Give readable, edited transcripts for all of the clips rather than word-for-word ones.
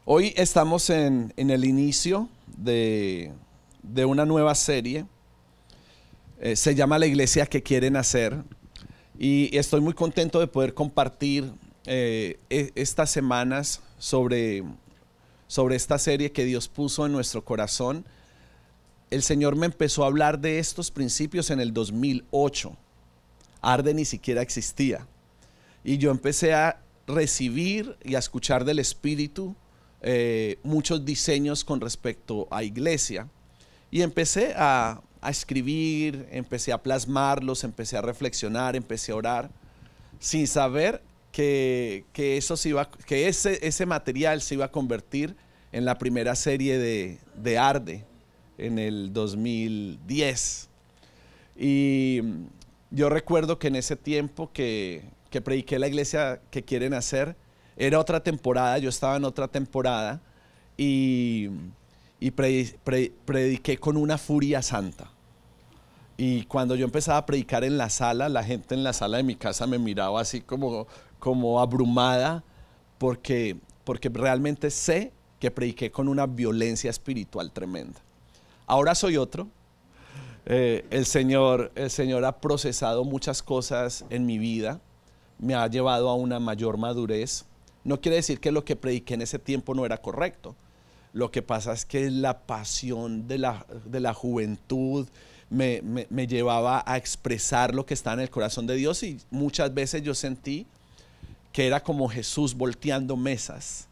Hoy estamos en el inicio de una nueva serie. Se llama La Iglesia que Quieren Hacer. Y estoy muy contento de poder compartir estas semanas sobre esta serie que Dios puso en nuestro corazón. El Señor me empezó a hablar de estos principios en el 2008. Arde ni siquiera existía. Y yo empecé a recibir y a escuchar del Espíritu muchos diseños con respecto a iglesia. Y empecé a escribir, empecé a plasmarlos, empecé a reflexionar, empecé a orar, sin saber que ese material se iba a convertir en la primera serie de Arde en el 2010. Y yo recuerdo que en ese tiempo que prediqué La Iglesia que Quieren Hacer, era otra temporada, yo estaba en otra temporada y prediqué con una furia santa. Y cuando yo empezaba a predicar en la sala, la gente en la sala de mi casa me miraba así como abrumada, porque realmente sé que prediqué con una violencia espiritual tremenda. Ahora soy otro. El Señor ha procesado muchas cosas en mi vida, me ha llevado a una mayor madurez. No quiere decir que lo que prediqué en ese tiempo no era correcto. Lo que pasa es que la pasión de la juventud me llevaba a expresar lo que está en el corazón de Dios, y muchas veces yo sentí que era como Jesús volteando mesas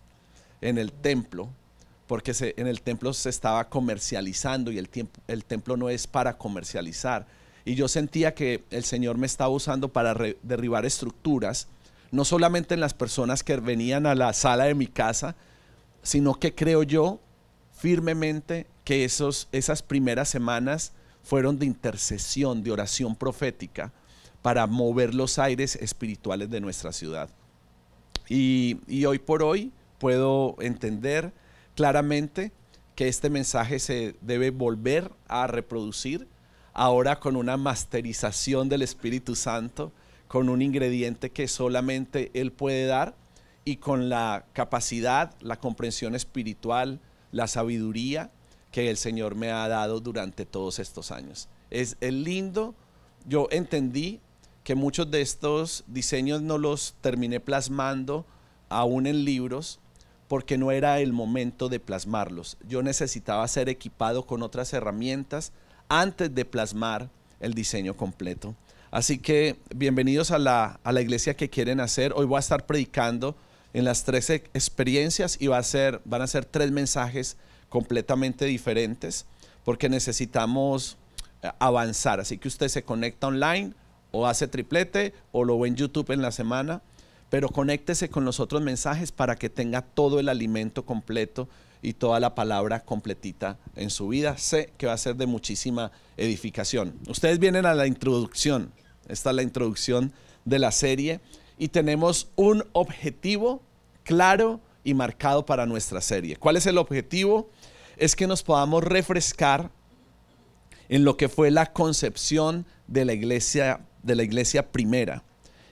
en el templo, porque en el templo se estaba comercializando y el templo no es para comercializar. Y yo sentía que el Señor me estaba usando para derribar estructuras, no solamente en las personas que venían a la sala de mi casa, sino que creo yo firmemente que esas primeras semanas fueron de intercesión, de oración profética, para mover los aires espirituales de nuestra ciudad. Y hoy por hoy puedo entender claramente que este mensaje se debe volver a reproducir, ahora con una masterización del Espíritu Santo, con un ingrediente que solamente Él puede dar, y con la capacidad, la comprensión espiritual, la sabiduría que el Señor me ha dado durante todos estos años. Es lindo. Yo entendí que muchos de estos diseños no los terminé plasmando aún en libros, porque no era el momento de plasmarlos. Yo necesitaba ser equipado con otras herramientas antes de plasmar el diseño completo. Así que bienvenidos a la Iglesia que Quieren Hacer. Hoy voy a estar predicando en las 13 experiencias y van a ser 3 mensajes completamente diferentes, porque necesitamos avanzar. Así que usted se conecta online o hace triplete o lo ve en YouTube en la semana, pero conéctese con los otros mensajes para que tenga todo el alimento completo y toda la palabra completita en su vida. Sé que va a ser de muchísima edificación. Ustedes vienen a la introducción. Esta es la introducción de la serie y tenemos un objetivo claro y marcado para nuestra serie. ¿Cuál es el objetivo? Es que nos podamos refrescar en lo que fue la concepción de la iglesia primera,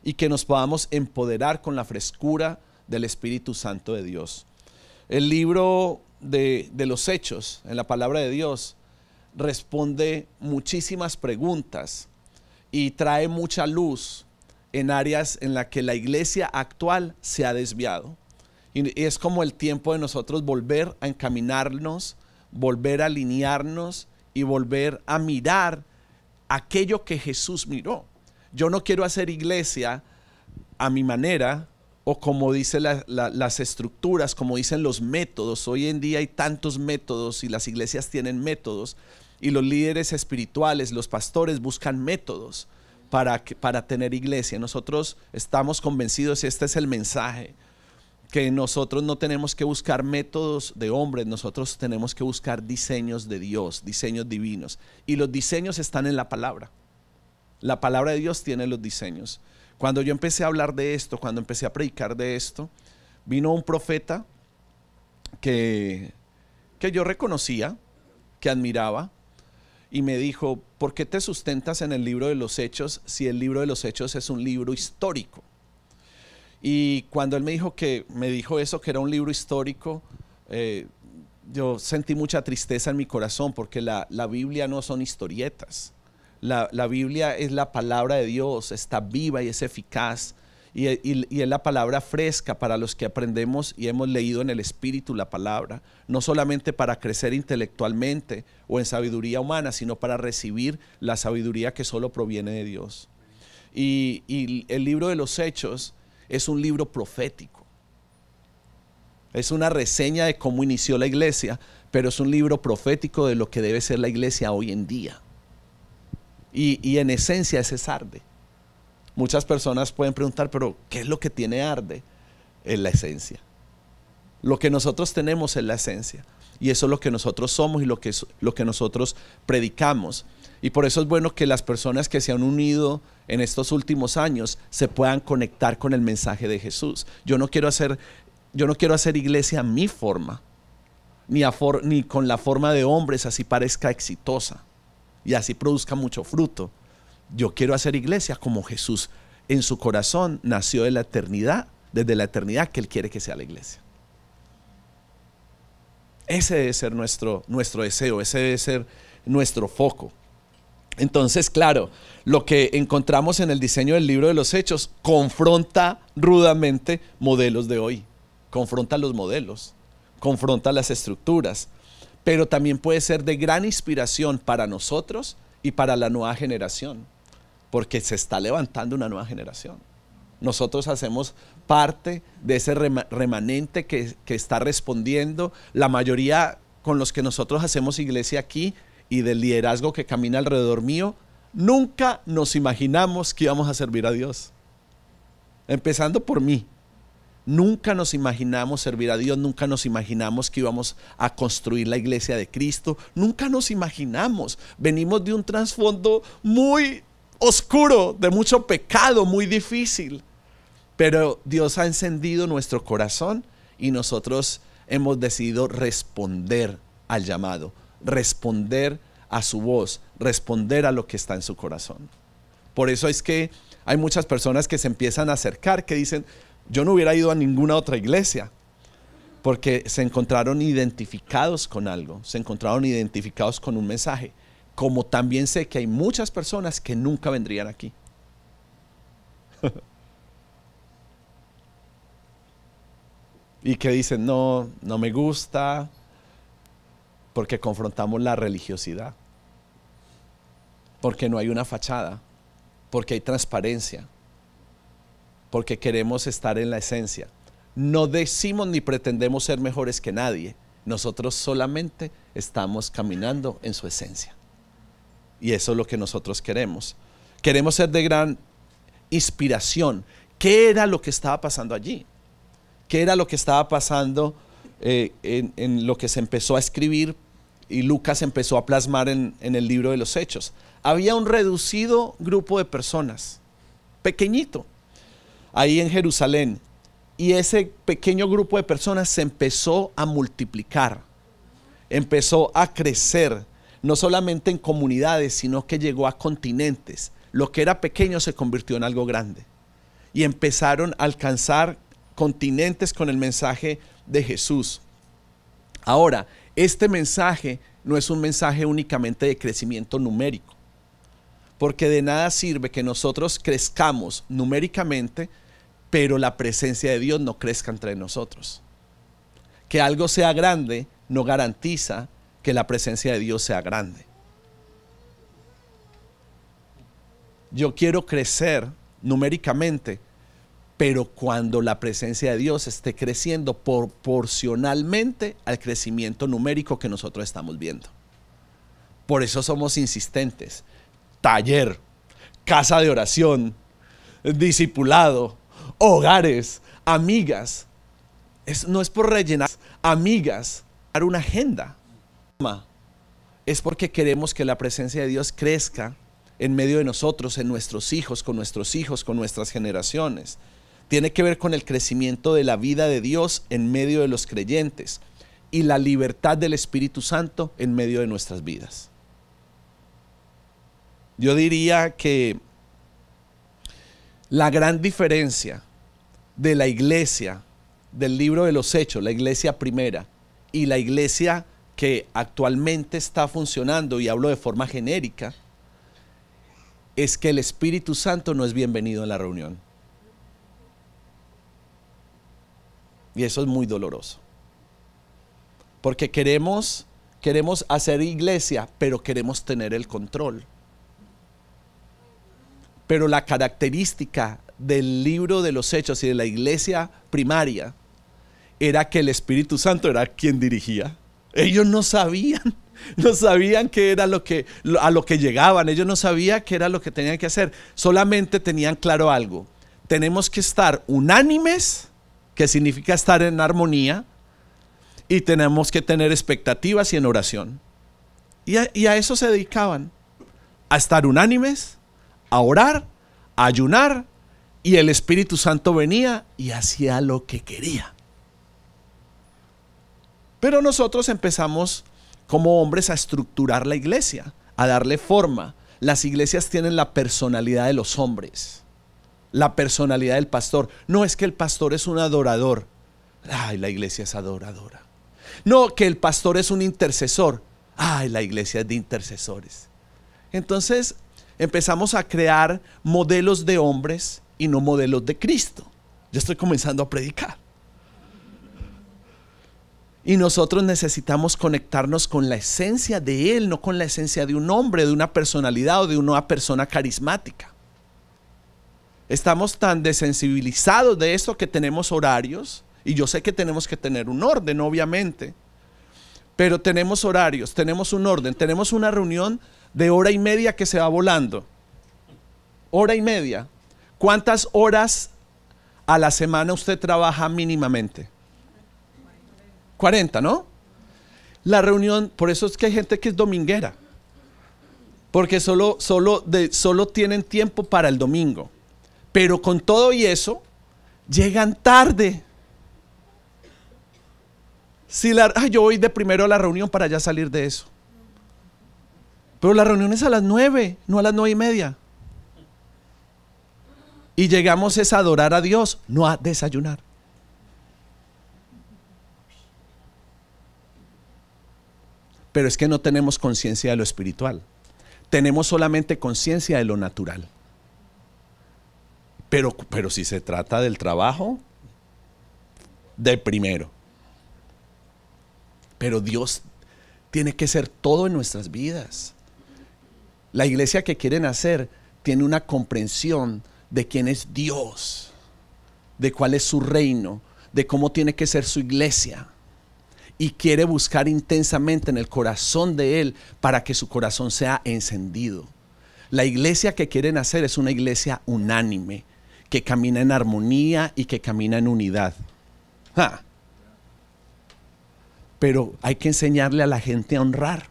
y que nos podamos empoderar con la frescura del Espíritu Santo de Dios. El libro de los Hechos, en la palabra de Dios, responde muchísimas preguntas y trae mucha luz en áreas en las que la iglesia actual se ha desviado. Y es como el tiempo de nosotros volver a encaminarnos, volver a alinearnos y volver a mirar aquello que Jesús miró. Yo no quiero hacer iglesia a mi manera, o como dicen las estructuras, como dicen los métodos. Hoy en día hay tantos métodos y las iglesias tienen métodos, y los líderes espirituales, los pastores, buscan métodos para tener iglesia. Nosotros estamos convencidos, y este es el mensaje, que nosotros no tenemos que buscar métodos de hombres, nosotros tenemos que buscar diseños de Dios, diseños divinos. Y los diseños están en la palabra. La palabra de Dios tiene los diseños. Cuando yo empecé a hablar de esto, cuando empecé a predicar de esto, vino un profeta que yo reconocía, que admiraba, y me dijo: ¿por qué te sustentas en el libro de los Hechos si el libro de los Hechos es un libro histórico? Y cuando él me dijo eso, que era un libro histórico, eh, yo sentí mucha tristeza en mi corazón porque la Biblia no son historietas. La Biblia es la palabra de Dios, está viva y es eficaz. Y es la palabra fresca para los que aprendemos y hemos leído en el Espíritu la palabra, no solamente para crecer intelectualmente o en sabiduría humana, sino para recibir la sabiduría que solo proviene de Dios. Y el libro de los Hechos es un libro profético. Es una reseña de cómo inició la iglesia, pero es un libro profético de lo que debe ser la iglesia hoy en día. Y en esencia ese es arde. Muchas personas pueden preguntar, pero ¿qué es lo que tiene arde? Es la esencia. Lo que nosotros tenemos es la esencia. Y eso es lo que nosotros somos y lo que nosotros predicamos. Y por eso es bueno que las personas que se han unido en estos últimos años se puedan conectar con el mensaje de Jesús. Yo no quiero hacer iglesia a mi forma, ni con la forma de hombres, así parezca exitosa y así produzca mucho fruto. Yo quiero hacer iglesia como Jesús en su corazón nació de la eternidad, desde la eternidad que Él quiere que sea la iglesia. Ese debe ser nuestro deseo, ese debe ser nuestro foco. Entonces, claro, lo que encontramos en el diseño del libro de los Hechos confronta rudamente modelos de hoy, confronta los modelos, confronta las estructuras, pero también puede ser de gran inspiración para nosotros y para la nueva generación, porque se está levantando una nueva generación. Nosotros hacemos parte de ese remanente que está respondiendo. La mayoría con los que nosotros hacemos iglesia aquí y del liderazgo que camina alrededor mío, nunca nos imaginamos que íbamos a servir a Dios. Empezando por mí. Nunca nos imaginamos servir a Dios, nunca nos imaginamos que íbamos a construir la iglesia de Cristo, nunca nos imaginamos. Venimos de un trasfondo muy oscuro, de mucho pecado, muy difícil. Pero Dios ha encendido nuestro corazón y nosotros hemos decidido responder al llamado, responder a su voz, responder a lo que está en su corazón. Por eso es que hay muchas personas que se empiezan a acercar, que dicen, yo no hubiera ido a ninguna otra iglesia, porque se encontraron identificados con algo, se encontraron identificados con un mensaje. Como también sé que hay muchas personas que nunca vendrían aquí. Y que dicen, no me gusta, porque confrontamos la religiosidad, porque no hay una fachada, porque hay transparencia, porque queremos estar en la esencia. No decimos ni pretendemos ser mejores que nadie, nosotros solamente estamos caminando en su esencia. Y eso es lo que nosotros queremos. Queremos ser de gran inspiración. ¿Qué era lo que estaba pasando allí? ¿Qué era lo que estaba pasando en lo que se empezó a escribir y Lucas empezó a plasmar en el libro de los Hechos? Había un reducido grupo de personas, pequeñito, ahí en Jerusalén. Y ese pequeño grupo de personas se empezó a multiplicar, empezó a crecer. No solamente en comunidades, sino que llegó a continentes. Lo que era pequeño se convirtió en algo grande. Y empezaron a alcanzar continentes con el mensaje de Jesús. Ahora, este mensaje no es un mensaje únicamente de crecimiento numérico. Porque de nada sirve que nosotros crezcamos numéricamente, pero la presencia de Dios no crezca entre nosotros. Que algo sea grande no garantiza que la presencia de Dios sea grande. Yo quiero crecer numéricamente, pero cuando la presencia de Dios esté creciendo proporcionalmente al crecimiento numérico que nosotros estamos viendo. Por eso somos insistentes. Taller, casa de oración, discipulado, hogares, amigas. No es por rellenar, amigas, dar una agenda. Es porque queremos que la presencia de Dios crezca en medio de nosotros, en nuestros hijos, con nuestras generaciones. Tiene que ver con el crecimiento de la vida de Dios en medio de los creyentes y la libertad del Espíritu Santo en medio de nuestras vidas. Yo diría que la gran diferencia de la iglesia del libro de los Hechos, la iglesia primera, y la iglesia que actualmente está funcionando, y hablo de forma genérica, es que el Espíritu Santo no es bienvenido en la reunión. Y eso es muy doloroso. Porque queremos hacer iglesia, pero queremos tener el control. Pero la característica del libro de los Hechos y de la iglesia primaria era que el Espíritu Santo era quien dirigía. Ellos no sabían qué era a lo que llegaban. Ellos no sabían qué era lo que tenían que hacer. Solamente tenían claro algo: tenemos que estar unánimes, que significa estar en armonía, y tenemos que tener expectativas y en oración. Y a eso se dedicaban, a estar unánimes, a orar, a ayunar, y el Espíritu Santo venía y hacía lo que quería. Pero nosotros empezamos como hombres a estructurar la iglesia, a darle forma. Las iglesias tienen la personalidad de los hombres, la personalidad del pastor. No es que el pastor es un adorador. Ay, la iglesia es adoradora. No, que el pastor es un intercesor. Ay, la iglesia es de intercesores. Entonces empezamos a crear modelos de hombres y no modelos de Cristo. Yo estoy comenzando a predicar. Y nosotros necesitamos conectarnos con la esencia de Él, no con la esencia de un hombre, de una personalidad o de una persona carismática. Estamos tan desensibilizados de esto que tenemos horarios, y yo sé que tenemos que tener un orden, obviamente, pero tenemos horarios, tenemos un orden, tenemos una reunión de hora y media que se va volando. Hora y media. ¿Cuántas horas a la semana usted trabaja mínimamente? 40, ¿no? La reunión, por eso es que hay gente que es dominguera, porque solo tienen tiempo para el domingo, pero con todo y eso llegan tarde. Yo voy de primero a la reunión para ya salir de eso, pero la reunión es a las 9, no a las 9:30, y llegamos es a adorar a Dios, no a desayunar. Pero es que no tenemos conciencia de lo espiritual. Tenemos solamente conciencia de lo natural. Pero si se trata del trabajo, de primero. Pero Dios tiene que ser todo en nuestras vidas. La iglesia que quieren hacer tiene una comprensión de quién es Dios, de cuál es su reino, de cómo tiene que ser su iglesia. Y quiere buscar intensamente en el corazón de Él para que su corazón sea encendido. La iglesia que quieren hacer es una iglesia unánime, que camina en armonía y que camina en unidad. Pero hay que enseñarle a la gente a honrar,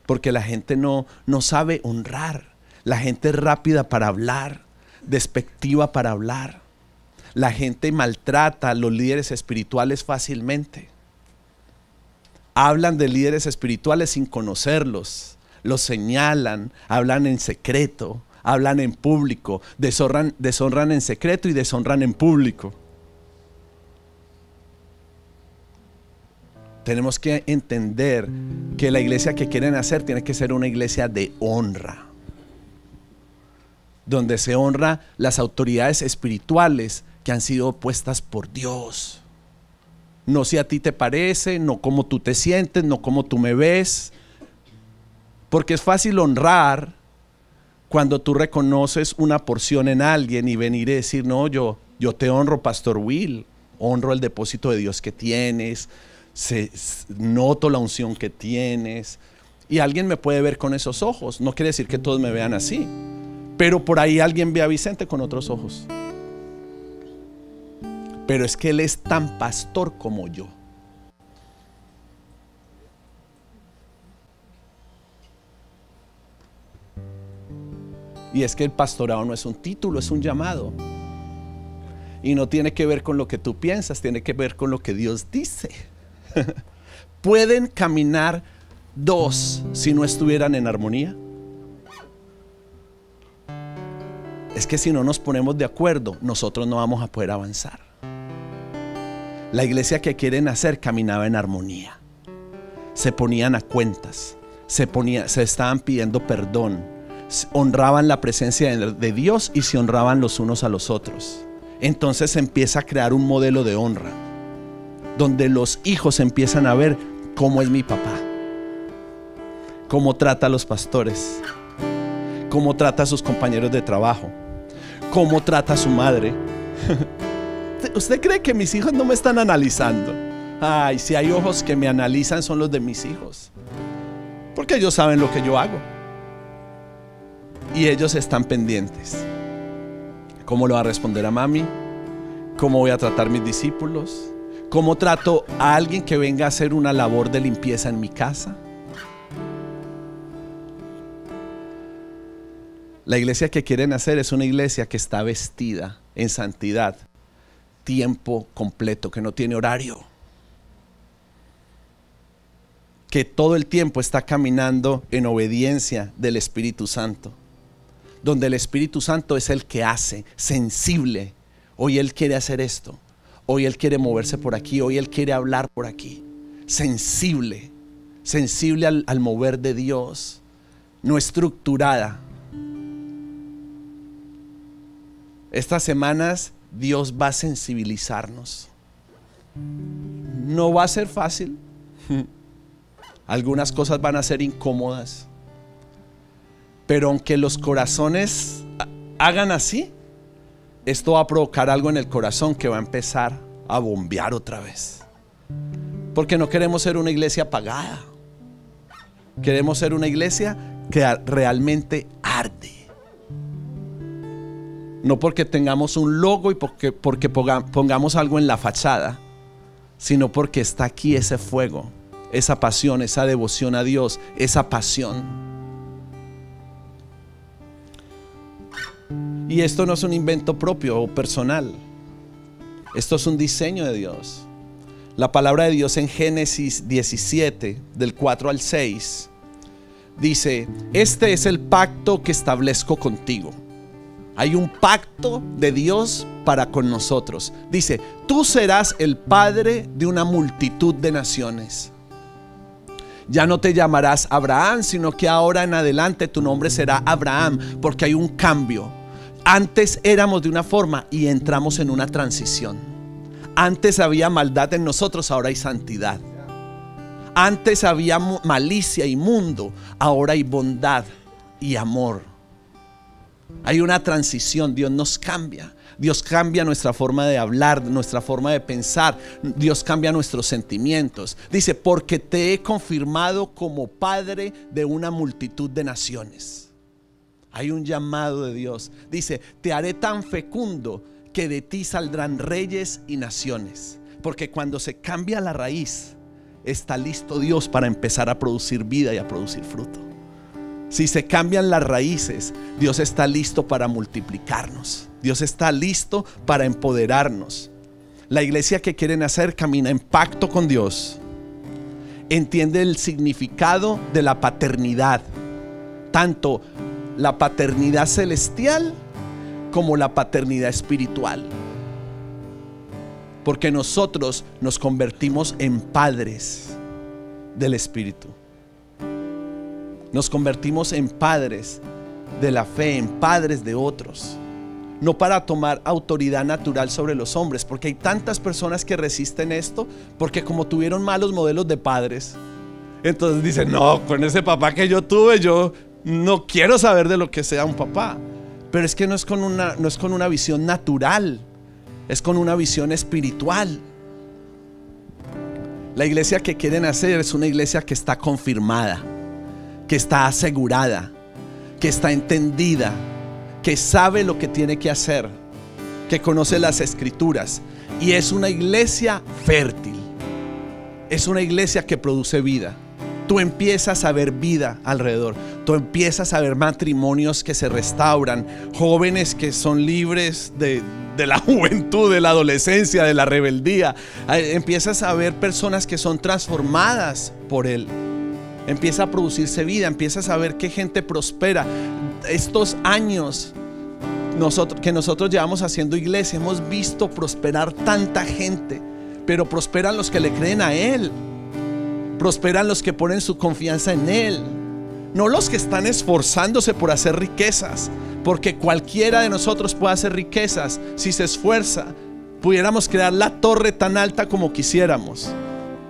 porque la gente no sabe honrar. La gente es rápida para hablar, despectiva para hablar. La gente maltrata a los líderes espirituales fácilmente. Hablan de líderes espirituales sin conocerlos, los señalan, hablan en secreto, hablan en público, deshonran en secreto y deshonran en público. Tenemos que entender que la iglesia que quieren hacer tiene que ser una iglesia de honra, donde se honra las autoridades espirituales que han sido puestas por Dios. No si a ti te parece, no como tú te sientes, no como tú me ves. Porque es fácil honrar cuando tú reconoces una porción en alguien y venir y decir: no, yo te honro, Pastor Will, honro el depósito de Dios que tienes, noto la unción que tienes. Y alguien me puede ver con esos ojos. No quiere decir que todos me vean así, pero por ahí alguien ve a Vicente con otros ojos. Pero es que él es tan pastor como yo. Y es que el pastorado no es un título, es un llamado. Y no tiene que ver con lo que tú piensas, tiene que ver con lo que Dios dice. ¿Pueden caminar dos si no estuvieran en armonía? Es que si no nos ponemos de acuerdo, nosotros no vamos a poder avanzar. La iglesia que quieren hacer caminaba en armonía. Se ponían a cuentas, se estaban pidiendo perdón, honraban la presencia de Dios y se honraban los unos a los otros. Entonces se empieza a crear un modelo de honra, donde los hijos empiezan a ver cómo es mi papá, cómo trata a los pastores, cómo trata a sus compañeros de trabajo, cómo trata a su madre. ¿Usted cree que mis hijos no me están analizando? Ay, si hay ojos que me analizan son los de mis hijos, porque ellos saben lo que yo hago y ellos están pendientes. ¿Cómo le va a responder a mami? ¿Cómo voy a tratar a mis discípulos? ¿Cómo trato a alguien que venga a hacer una labor de limpieza en mi casa? La iglesia que quieren hacer es una iglesia que está vestida en santidad, tiempo completo, que no tiene horario, que todo el tiempo está caminando en obediencia del Espíritu Santo, donde el Espíritu Santo es el que hace, sensible. Hoy Él quiere hacer esto, hoy Él quiere moverse por aquí, hoy Él quiere hablar por aquí. Sensible, sensible al mover de Dios, no estructurada. Estas semanas Dios va a sensibilizarnos. No va a ser fácil. Algunas cosas van a ser incómodas. Pero aunque los corazones hagan así, esto va a provocar algo en el corazón que va a empezar a bombear otra vez. Porque no queremos ser una iglesia apagada. Queremos ser una iglesia que realmente arde. No porque tengamos un logo y porque pongamos algo en la fachada, sino porque está aquí ese fuego, esa pasión, esa devoción a Dios, esa pasión. Y esto no es un invento propio o personal. Esto es un diseño de Dios. La palabra de Dios en Génesis 17, del 4 al 6, dice: este es el pacto que establezco contigo. Hay un pacto de Dios para con nosotros. Dice: tú serás el padre de una multitud de naciones. Ya no te llamarás Abraham, sino que ahora en adelante tu nombre será Abraham, porque hay un cambio. Antes éramos de una forma y entramos en una transición. Antes había maldad en nosotros, ahora hay santidad. Antes había malicia y mundo, ahora hay bondad y amor. Hay una transición. Dios nos cambia. Dios cambia nuestra forma de hablar, nuestra forma de pensar. Dios cambia nuestros sentimientos. Dice: porque te he confirmado como padre de una multitud de naciones. Hay un llamado de Dios. Dice: te haré tan fecundo que de ti saldrán reyes y naciones. Porque cuando se cambia la raíz, está listo Dios para empezar a producir vida y a producir fruto. Si se cambian las raíces, Dios está listo para multiplicarnos. Dios está listo para empoderarnos. La iglesia que quieren hacer camina en pacto con Dios. Entiende el significado de la paternidad, tanto la paternidad celestial como la paternidad espiritual. Porque nosotros nos convertimos en padres del Espíritu. Nos convertimos en padres de la fe, en padres de otros. No para tomar autoridad natural sobre los hombres, porque hay tantas personas que resisten esto, porque como tuvieron malos modelos de padres, entonces dicen: no, con ese papá que yo tuve, yo no quiero saber de lo que sea un papá. Pero es que no es con una visión natural, es con una visión espiritual. La iglesia que quieren hacer es una iglesia que está confirmada, que está asegurada, que está entendida, que sabe lo que tiene que hacer, que conoce las escrituras. Y es una iglesia fértil. Es una iglesia que produce vida. Tú empiezas a ver vida alrededor. Tú empiezas a ver matrimonios que se restauran, jóvenes que son libres de la juventud, de la adolescencia, de la rebeldía. Empiezas a ver personas que son transformadas por Él. Empieza a producirse vida, empiezas a ver que gente prospera. Estos años que nosotros llevamos haciendo iglesia, hemos visto prosperar tanta gente, pero prosperan los que le creen a Él. Prosperan los que ponen su confianza en Él, no los que están esforzándose por hacer riquezas, porque cualquiera de nosotros puede hacer riquezas si se esfuerza. Pudiéramos crear la torre tan alta como quisiéramos,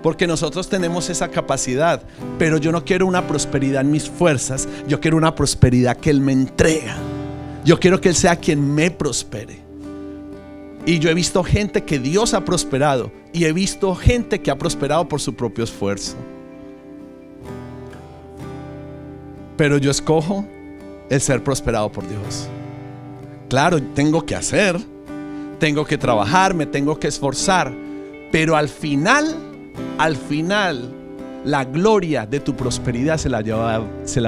porque nosotros tenemos esa capacidad. Pero yo no quiero una prosperidad en mis fuerzas, yo quiero una prosperidad que Él me entrega. Yo quiero que Él sea quien me prospere. Y yo he visto gente que Dios ha prosperado, y he visto gente que ha prosperado por su propio esfuerzo. Pero yo escojo el ser prosperado por Dios. Claro, tengo que hacer, tengo que trabajar, me tengo que esforzar, pero al final, la gloria de tu prosperidad se la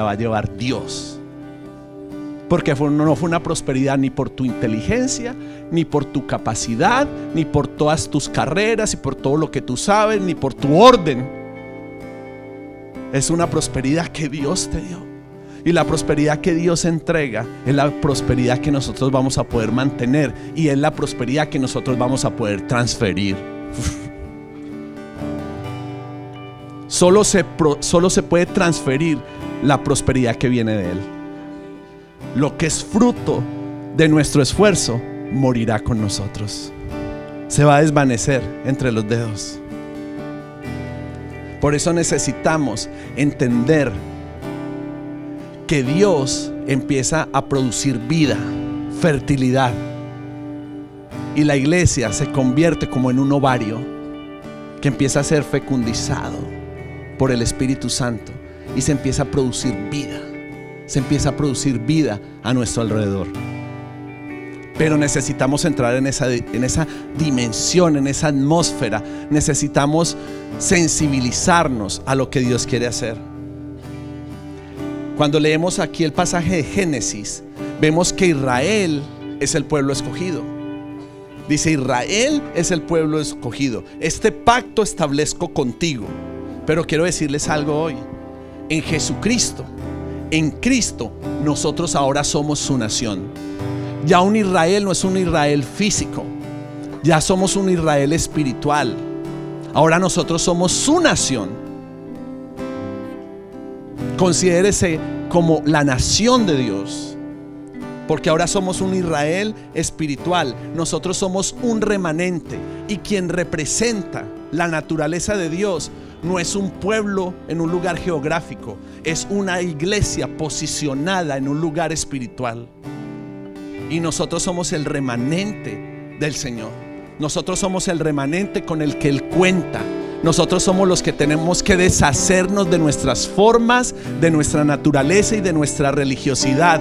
va a llevar Dios. Porque no fue una prosperidad ni por tu inteligencia, ni por tu capacidad, ni por todas tus carreras, y por todo lo que tú sabes, ni por tu orden. Es una prosperidad que Dios te dio. Y la prosperidad que Dios entrega es la prosperidad que nosotros vamos a poder mantener, y es la prosperidad que nosotros vamos a poder transferir. Solo se puede transferir la prosperidad que viene de Él. Lo que es fruto de nuestro esfuerzo morirá con nosotros. Se va a desvanecer entre los dedos. Por eso necesitamos entender que Dios empieza a producir vida, fertilidad, y la iglesia se convierte como en un ovario que empieza a ser fecundizado por el Espíritu Santo, y se empieza a producir vida. Se empieza a producir vida a nuestro alrededor. Pero necesitamos entrar en esa dimensión, en esa atmósfera. Necesitamos sensibilizarnos a lo que Dios quiere hacer. Cuando leemos aquí el pasaje de Génesis, vemos que Israel es el pueblo escogido. Dice: Israel es el pueblo escogido. Este pacto establezco contigo. Pero quiero decirles algo hoy. En Jesucristo, en Cristo, nosotros ahora somos su nación. Ya un Israel no es un Israel físico, ya somos un Israel espiritual. Ahora nosotros somos su nación. Considérese como la nación de Dios, porque ahora somos un Israel espiritual. Nosotros somos un remanente, y quien representa la naturaleza de Dios no es un pueblo en un lugar geográfico, es una iglesia posicionada en un lugar espiritual. Y nosotros somos el remanente del Señor. Nosotros somos el remanente con el que Él cuenta. Nosotros somos los que tenemos que deshacernos de nuestras formas, de nuestra naturaleza y de nuestra religiosidad.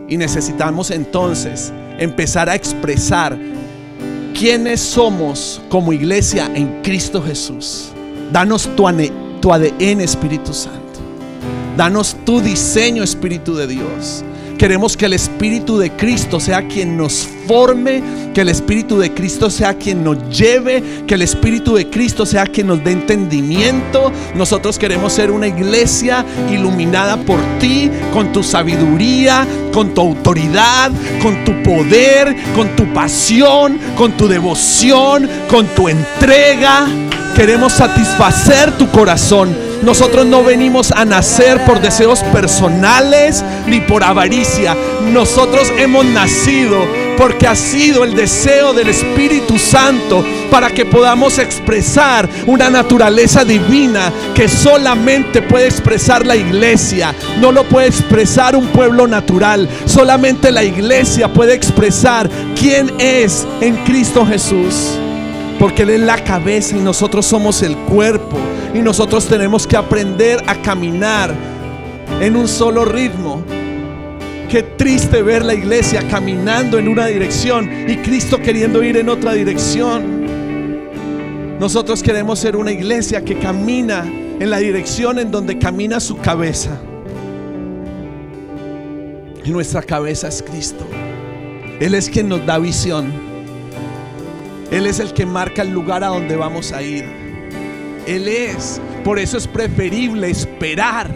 Y necesitamos entonces empezar a expresar quiénes somos como iglesia en Cristo Jesús. Danos tu ADN, Espíritu Santo. Danos tu diseño, Espíritu de Dios. Queremos que el Espíritu de Cristo sea quien nos forme, que el Espíritu de Cristo sea quien nos lleve, que el Espíritu de Cristo sea quien nos dé entendimiento. Nosotros queremos ser una iglesia iluminada por ti, con tu sabiduría, con tu autoridad, con tu poder, con tu pasión, con tu devoción, con tu entrega. Queremos satisfacer tu corazón. Nosotros no venimos a nacer por deseos personales ni por avaricia. Nosotros hemos nacido porque ha sido el deseo del Espíritu Santo para que podamos expresar una naturaleza divina que solamente puede expresar la iglesia. No lo puede expresar un pueblo natural. Solamente la iglesia puede expresar quién es en Cristo Jesús, porque Él es la cabeza y nosotros somos el cuerpo. Y nosotros tenemos que aprender a caminar en un solo ritmo. Qué triste ver la iglesia caminando en una dirección y Cristo queriendo ir en otra dirección. Nosotros queremos ser una iglesia que camina en la dirección en donde camina su cabeza. Y nuestra cabeza es Cristo. Él es quien nos da visión. Él es el que marca el lugar a donde vamos a ir. Él es. Por eso es preferible esperar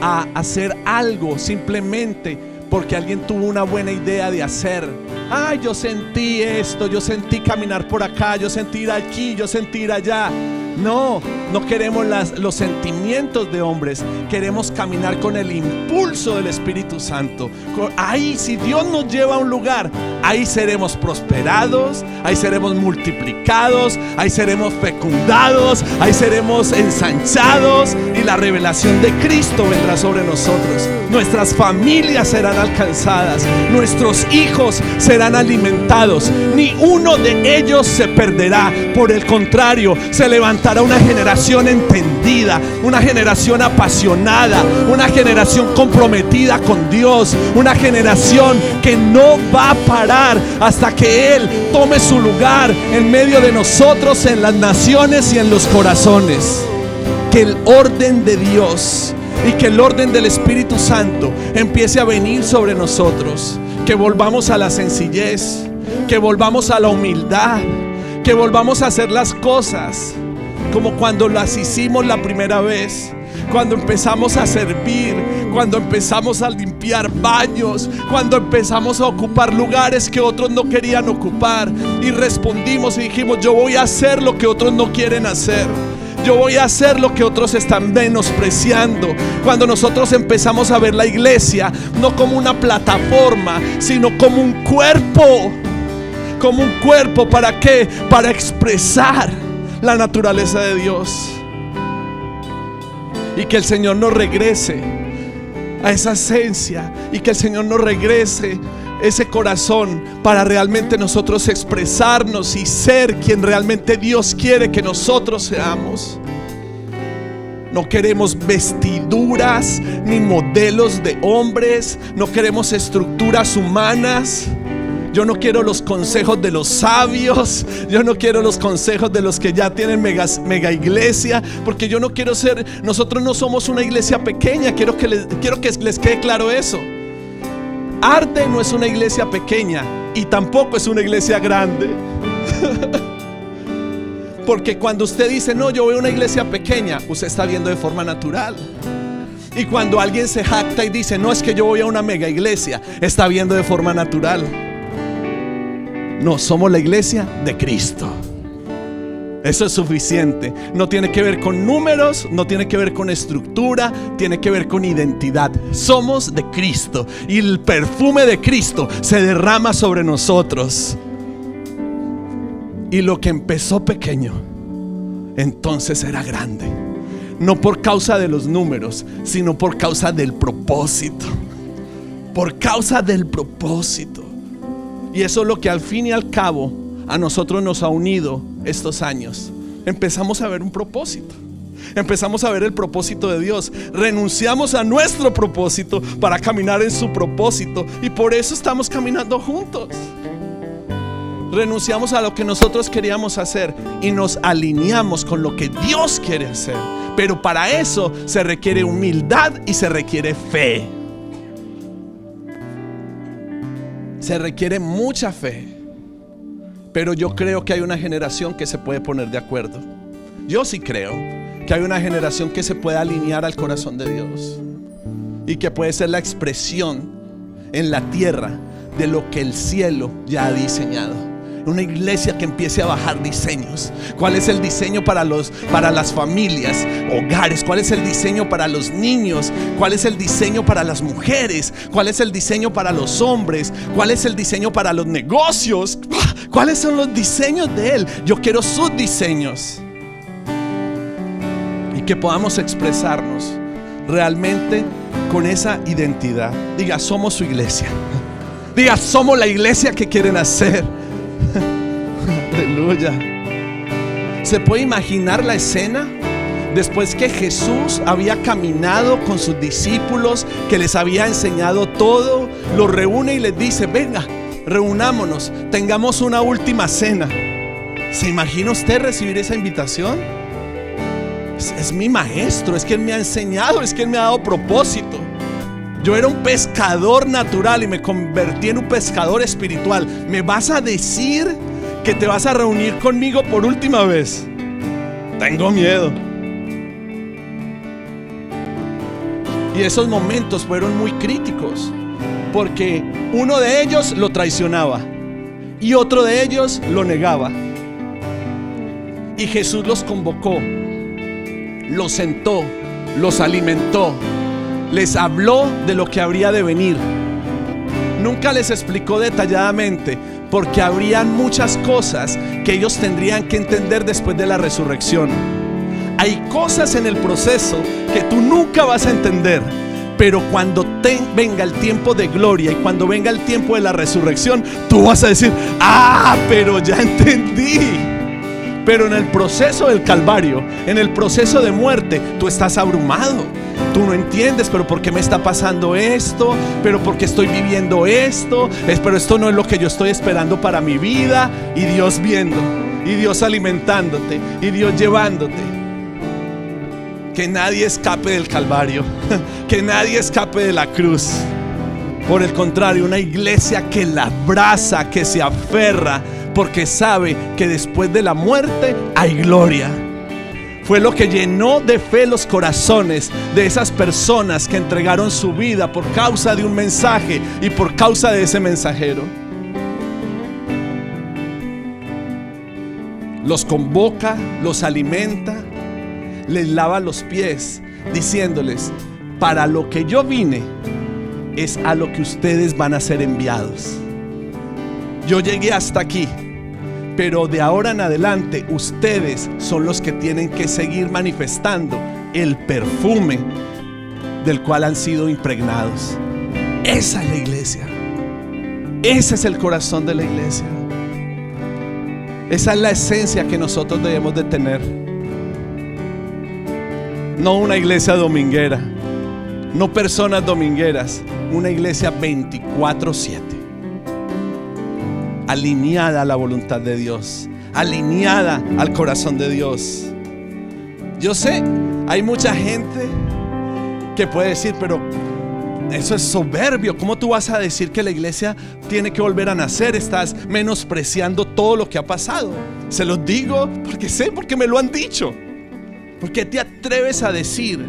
a hacer algo simplemente porque alguien tuvo una buena idea de hacer. Ay, yo sentí esto, yo sentí caminar por acá, yo sentí ir aquí, yo sentí ir allá. No, no queremos los sentimientos de hombres. Queremos caminar con el impulso del Espíritu Santo. Ahí, si Dios nos lleva a un lugar, ahí seremos prosperados, ahí seremos multiplicados, ahí seremos fecundados, ahí seremos ensanchados, y la revelación de Cristo vendrá sobre nosotros. Nuestras familias serán alcanzadas, nuestros hijos serán alimentados, ni uno de ellos se perderá. Por el contrario, se levantará una generación entendida, una generación apasionada, una generación comprometida con Dios, una generación que no va a parar hasta que Él tome su lugar en medio de nosotros, en las naciones y en los corazones. Que el orden de Dios y que el orden del Espíritu Santo empiece a venir sobre nosotros. Que volvamos a la sencillez, que volvamos a la humildad, que volvamos a hacer las cosas como cuando las hicimos la primera vez, cuando empezamos a servir, cuando empezamos a limpiar baños, cuando empezamos a ocupar lugares que otros no querían ocupar, y respondimos y dijimos: yo voy a hacer lo que otros no quieren hacer, yo voy a hacer lo que otros están menospreciando. Cuando nosotros empezamos a ver la iglesia no como una plataforma, sino como un cuerpo. Como un cuerpo, ¿para qué? Para expresar la naturaleza de Dios. Y que el Señor nos regrese a esa esencia, y que el Señor nos regrese ese corazón para realmente nosotros expresarnos y ser quien realmente Dios quiere que nosotros seamos. No queremos vestiduras ni modelos de hombres, no queremos estructuras humanas. Yo no quiero los consejos de los sabios, yo no quiero los consejos de los que ya tienen mega iglesia, porque yo no quiero ser, nosotros no somos una iglesia pequeña. Quiero que les quede claro eso. Arde no es una iglesia pequeña y tampoco es una iglesia grande. Porque cuando usted dice: no, yo veo una iglesia pequeña, usted está viendo de forma natural. Y cuando alguien se jacta y dice: no, es que yo voy a una mega iglesia, está viendo de forma natural. No, somos la iglesia de Cristo. Eso es suficiente. No tiene que ver con números, no tiene que ver con estructura, tiene que ver con identidad. Somos de Cristo y el perfume de Cristo se derrama sobre nosotros. Y lo que empezó pequeño, entonces será grande. No por causa de los números, sino por causa del propósito. Por causa del propósito. Y eso es lo que al fin y al cabo a nosotros nos ha unido estos años. Empezamos a ver un propósito. Empezamos a ver el propósito de Dios. Renunciamos a nuestro propósito para caminar en su propósito. Y por eso estamos caminando juntos. Renunciamos a lo que nosotros queríamos hacer y nos alineamos con lo que Dios quiere hacer. Pero para eso se requiere humildad y se requiere fe. Se requiere mucha fe. Pero yo creo que hay una generación que se puede poner de acuerdo. Yo sí creo que hay una generación que se puede alinear al corazón de Dios y que puede ser la expresión en la tierra de lo que el cielo ya ha diseñado. Una iglesia que empiece a bajar diseños. ¿Cuál es el diseño para las familias, hogares? ¿Cuál es el diseño para los niños? ¿Cuál es el diseño para las mujeres? ¿Cuál es el diseño para los hombres? ¿Cuál es el diseño para los negocios? ¿Cuáles son los diseños de Él? Yo quiero sus diseños. Y que podamos expresarnos realmente con esa identidad. Diga: somos su iglesia. Diga: somos la iglesia que quieren hacer. Aleluya. ¿Se puede imaginar la escena? Después que Jesús había caminado con sus discípulos, que les había enseñado todo, los reúne y les dice: venga, reunámonos, tengamos una última cena. ¿Se imagina usted recibir esa invitación? Es mi maestro, es que Él me ha enseñado, es que Él me ha dado propósito. Yo era un pescador natural y me convertí en un pescador espiritual. ¿Me vas a decir que te vas a reunir conmigo por última vez? Tengo miedo. Y esos momentos fueron muy críticos, porque uno de ellos lo traicionaba y otro de ellos lo negaba. Y Jesús los convocó, los sentó, los alimentó, les habló de lo que habría de venir. Nunca les explicó detalladamente, porque habrían muchas cosas que ellos tendrían que entender después de la resurrección. Hay cosas en el proceso que tú nunca vas a entender, pero cuando venga el tiempo de gloria y cuando venga el tiempo de la resurrección, tú vas a decir: ah, pero ya entendí. Pero en el proceso del Calvario, en el proceso de muerte, tú estás abrumado. Tú no entiendes, pero ¿por qué me está pasando esto? ¿Pero por qué estoy viviendo esto? Pero esto no es lo que yo estoy esperando para mi vida. Y Dios viendo, y Dios alimentándote, y Dios llevándote. Que nadie escape del Calvario, que nadie escape de la cruz. Por el contrario, una iglesia que la abraza, que se aferra, porque sabe que después de la muerte hay gloria. Fue lo que llenó de fe los corazones de esas personas que entregaron su vida por causa de un mensaje y por causa de ese mensajero. Los convoca, los alimenta, les lava los pies, diciéndoles: para lo que yo vine es a lo que ustedes van a ser enviados. Yo llegué hasta aquí, pero de ahora en adelante ustedes son los que tienen que seguir manifestando el perfume del cual han sido impregnados. Esa es la iglesia. Ese es el corazón de la iglesia. Esa es la esencia que nosotros debemos de tener. No una iglesia dominguera, no personas domingueras, una iglesia 24/7. Alineada a la voluntad de Dios, alineada al corazón de Dios. Yo sé, hay mucha gente que puede decir: pero eso es soberbio. ¿Cómo tú vas a decir que la iglesia tiene que volver a nacer? Estás menospreciando todo lo que ha pasado. Se los digo porque sé, porque me lo han dicho. ¿Por qué te atreves a decir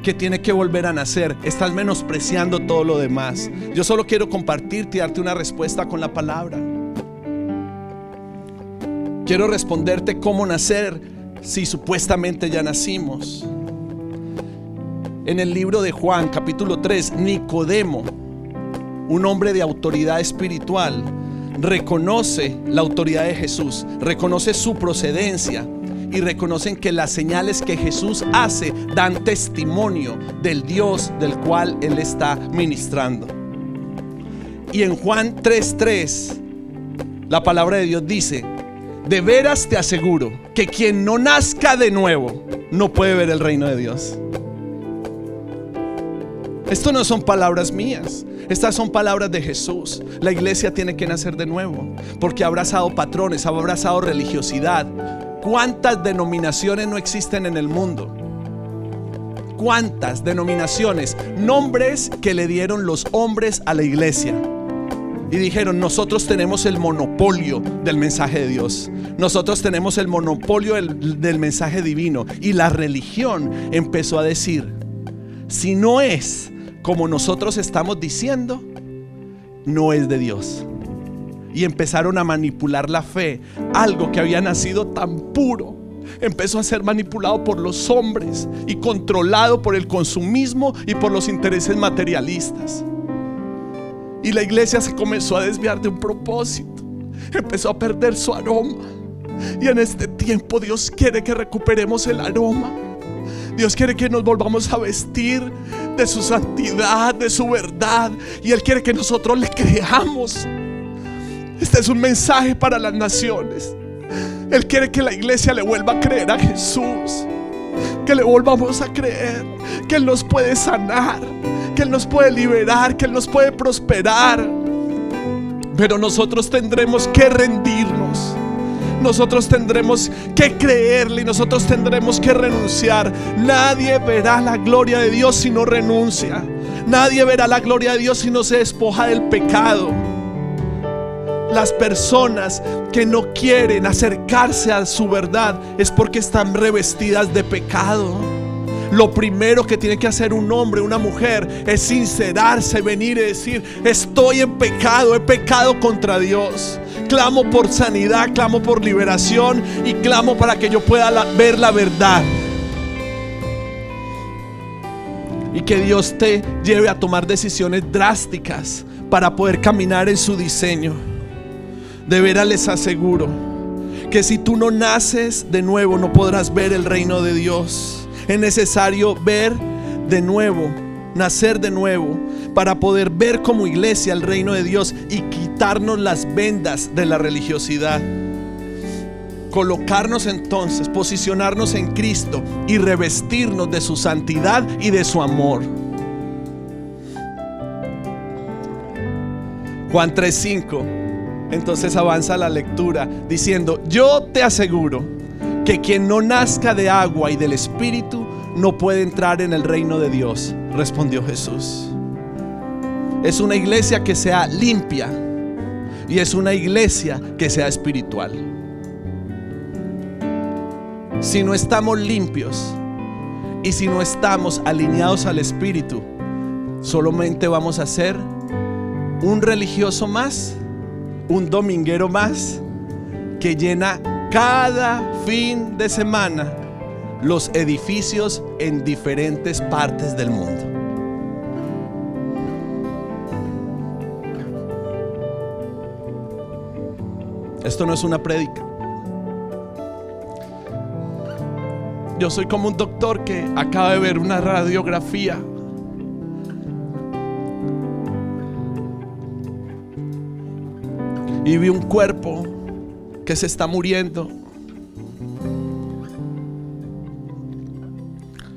que tiene que volver a nacer? Estás menospreciando todo lo demás. Yo solo quiero compartirte y darte una respuesta con la palabra. Quiero responderte cómo nacer si supuestamente ya nacimos. En el libro de Juan, capítulo 3, Nicodemo, un hombre de autoridad espiritual, reconoce la autoridad de Jesús, reconoce su procedencia y reconocen que las señales que Jesús hace dan testimonio del Dios del cual Él está ministrando. Y en Juan 3:3, la palabra de Dios dice: de veras te aseguro que quien no nazca de nuevo no puede ver el reino de Dios. Esto no son palabras mías, estas son palabras de Jesús. La iglesia tiene que nacer de nuevo, porque ha abrazado patrones, ha abrazado religiosidad. ¿Cuántas denominaciones no existen en el mundo? ¿Cuántas denominaciones? Nombres que le dieron los hombres a la iglesia. Y dijeron: nosotros tenemos el monopolio del mensaje de Dios. Nosotros tenemos el monopolio del mensaje divino. Y la religión empezó a decir: si no es como nosotros estamos diciendo, no es de Dios. Y empezaron a manipular la fe. Algo que había nacido tan puro empezó a ser manipulado por los hombres y controlado por el consumismo y por los intereses materialistas. Y la iglesia se comenzó a desviar de un propósito, empezó a perder su aroma. Y en este tiempo Dios quiere que recuperemos el aroma. Dios quiere que nos volvamos a vestir de su santidad, de su verdad. Y Él quiere que nosotros le creamos. Este es un mensaje para las naciones. Él quiere que la iglesia le vuelva a creer a Jesús, que le volvamos a creer que Él nos puede sanar, que Él nos puede liberar, que Él nos puede prosperar. Pero nosotros tendremos que rendirnos, nosotros tendremos que creerle y nosotros tendremos que renunciar. Nadie verá la gloria de Dios si no renuncia. Nadie verá la gloria de Dios si no se despoja del pecado. Las personas que no quieren acercarse a su verdad es porque están revestidas de pecado. lo primero que tiene que hacer un hombre, una mujer, es sincerarse, venir y decir: estoy en pecado, he pecado contra Dios. Clamo por sanidad, clamo por liberación y clamo para que yo pueda ver la verdad. Y que Dios te lleve a tomar decisiones drásticas para poder caminar en su diseño. De veras les aseguro que si tú no naces de nuevo, no podrás ver el reino de Dios. Es necesario ver de nuevo, nacer de nuevo, para poder ver como iglesia el reino de Dios y quitarnos las vendas de la religiosidad. Colocarnos entonces, posicionarnos en Cristo y revestirnos de su santidad y de su amor. Juan 3:5. Entonces avanza la lectura diciendo: yo te aseguro que quien no nazca de agua y del Espíritu no puede entrar en el reino de Dios. Respondió Jesús. Es una iglesia que sea limpia y es una iglesia que sea espiritual. Si no estamos limpios y si no estamos alineados al Espíritu, solamente vamos a ser un religioso más, un dominguero más, que llena cada fin de semana los edificios en diferentes partes del mundo. Esto no es una prédica. Yo soy como un doctor que acaba de ver una radiografía y vi un cuerpo que se está muriendo.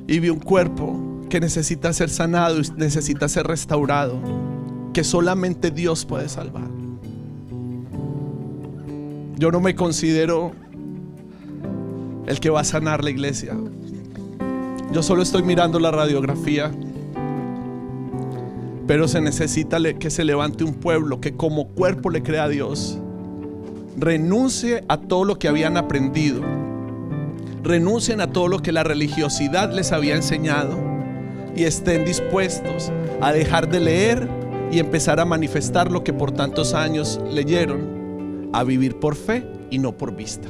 Y vi un cuerpo que necesita ser sanado y necesita ser restaurado, que solamente Dios puede salvar. Yo no me considero el que va a sanar la iglesia. Yo solo estoy mirando la radiografía. Pero se necesita que se levante un pueblo que como cuerpo le crea a Dios, renuncie a todo lo que habían aprendido, renuncien a todo lo que la religiosidad les había enseñado y estén dispuestos a dejar de leer y empezar a manifestar lo que por tantos años leyeron, a vivir por fe y no por vista.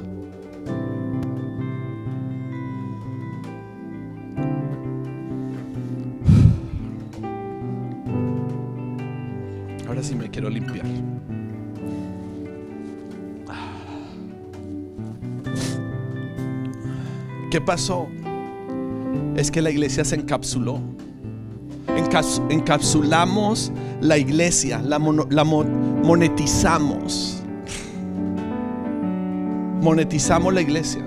Ahora sí me quiero limpiar. ¿Qué pasó? Es que la iglesia se encapsuló. Encapsulamos la iglesia, la monetizamos. Monetizamos la iglesia.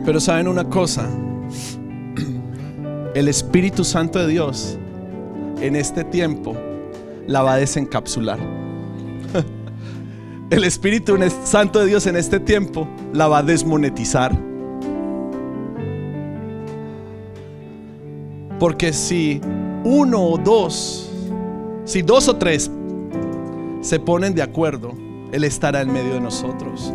Pero ¿saben una cosa? El Espíritu Santo de Dios en este tiempo la va a desencapsular. El Espíritu Santo de Dios en este tiempo la va a desmonetizar. Porque si uno o dos, si dos o tres se ponen de acuerdo, Él estará en medio de nosotros.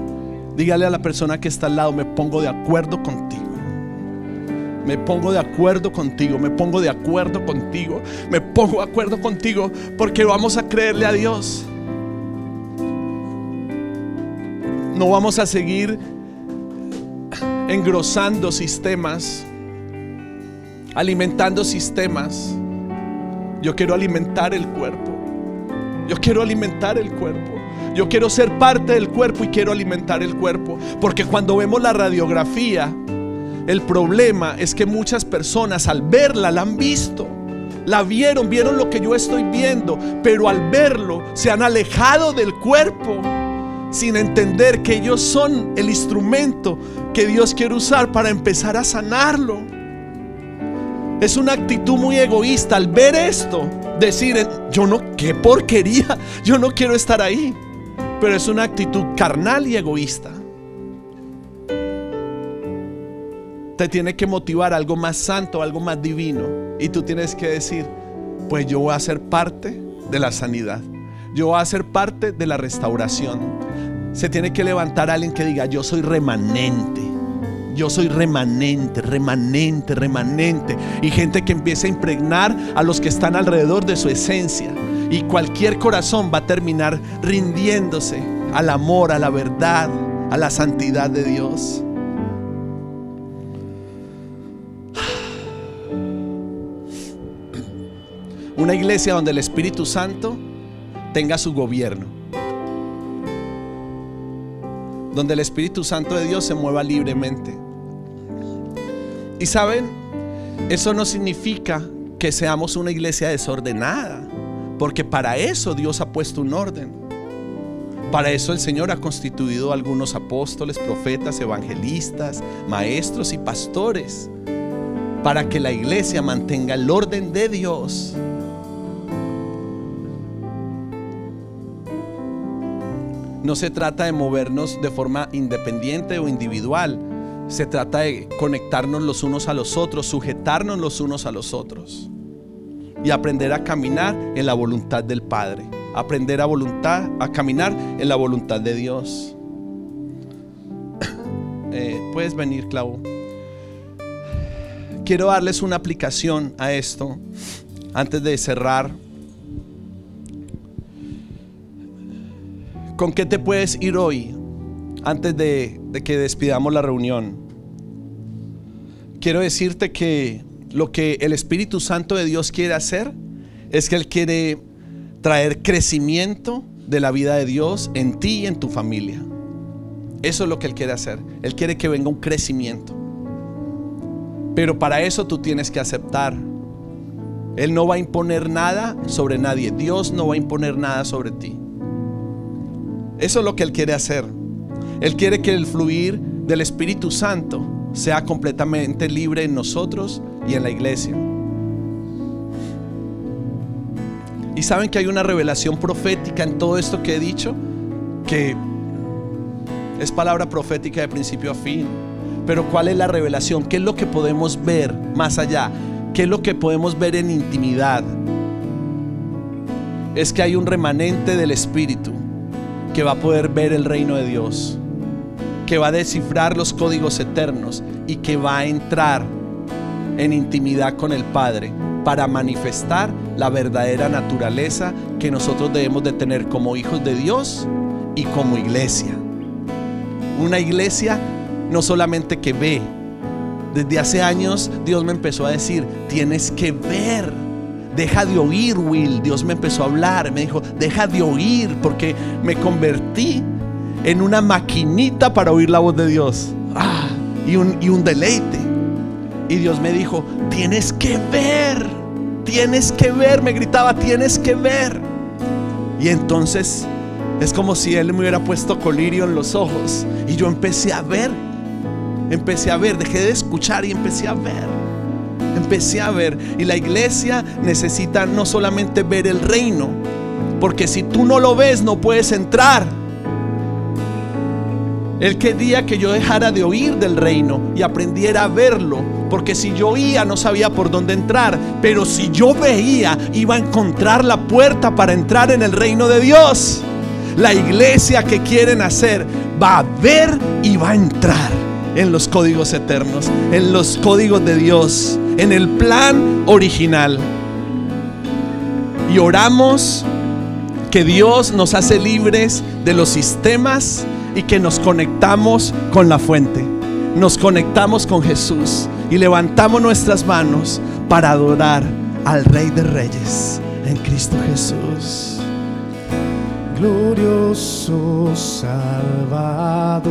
Dígale a la persona que está al lado: me pongo de acuerdo contigo. Me pongo de acuerdo contigo, me pongo de acuerdo contigo, me pongo de acuerdo contigo, porque vamos a creerle a Dios. No vamos a seguir engrosando sistemas, alimentando sistemas. Yo quiero alimentar el cuerpo. Yo quiero alimentar el cuerpo. Yo quiero ser parte del cuerpo y quiero alimentar el cuerpo. Porque cuando vemos la radiografía, el problema es que muchas personas al verla la han visto, la vieron lo que yo estoy viendo, pero al verlo se han alejado del cuerpo sin entender que ellos son el instrumento que Dios quiere usar para empezar a sanarlo. Es una actitud muy egoísta al ver esto, decir: yo no, qué porquería, yo no quiero estar ahí. Pero es una actitud carnal y egoísta. Te tiene que motivar algo más santo, algo más divino. Y tú tienes que decir: pues yo voy a ser parte de la sanidad, yo voy a ser parte de la restauración. Se tiene que levantar alguien que diga: yo soy remanente. Yo soy remanente, remanente, remanente. Y gente que empiece a impregnar a los que están alrededor de su esencia. Y cualquier corazón va a terminar rindiéndose al amor, a la verdad, a la santidad de Dios. Una iglesia donde el Espíritu Santo tenga su gobierno, donde el Espíritu Santo de Dios se mueva libremente. Y saben, eso no significa que seamos una iglesia desordenada, porque para eso Dios ha puesto un orden. Para eso el Señor ha constituido algunos apóstoles, profetas, evangelistas, maestros y pastores, para que la iglesia mantenga el orden de Dios. No se trata de movernos de forma independiente o individual. Se trata de conectarnos los unos a los otros, sujetarnos los unos a los otros y aprender a caminar en la voluntad del Padre. Aprender a caminar en la voluntad de Dios. Puedes venir, Clau. Quiero darles una aplicación a esto antes de cerrar. ¿Con qué te puedes ir hoy antes de que despidamos la reunión? Quiero decirte que lo que el Espíritu Santo de Dios quiere hacer es que Él quiere traer crecimiento de la vida de Dios en ti y en tu familia. Eso es lo que Él quiere hacer. Él quiere que venga un crecimiento. Pero para eso tú tienes que aceptar. Él no va a imponer nada sobre nadie. Dios no va a imponer nada sobre ti. Eso es lo que Él quiere hacer. Él quiere que el fluir del Espíritu Santo sea completamente libre en nosotros y en la iglesia. Y saben que hay una revelación profética en todo esto que he dicho, que es palabra profética de principio a fin. Pero ¿cuál es la revelación? ¿Qué es lo que podemos ver más allá? ¿Qué es lo que podemos ver en intimidad? Es que hay un remanente del Espíritu que va a poder ver el reino de Dios, que va a descifrar los códigos eternos y que va a entrar en intimidad con el Padre para manifestar la verdadera naturaleza que nosotros debemos de tener como hijos de Dios y como iglesia. Una iglesia no solamente que ve. Desde hace años Dios me empezó a decir: tienes que ver. Deja de oír, Will. Dios me empezó a hablar, me dijo: deja de oír, porque me convertí en una maquinita para oír la voz de Dios. Y un deleite. Y Dios me dijo: tienes que ver, tienes que ver. Me gritaba: tienes que ver. Y entonces es como si Él me hubiera puesto colirio en los ojos. Y yo empecé a ver. Dejé de escuchar y empecé a ver. Y la iglesia necesita no solamente ver el reino, porque si tú no lo ves no puedes entrar. Él quería que yo dejara de oír del reino y aprendiera a verlo, porque si yo oía no sabía por dónde entrar, pero si yo veía iba a encontrar la puerta para entrar en el reino de Dios. La iglesia que quieren hacer va a ver y va a entrar en los códigos eternos, en los códigos de Dios, en el plan original. Y oramos que Dios nos hace libres de los sistemas y que nos conectamos con la fuente. Nos conectamos con Jesús y levantamos nuestras manos para adorar al Rey de Reyes en Cristo Jesús. Glorioso Salvador,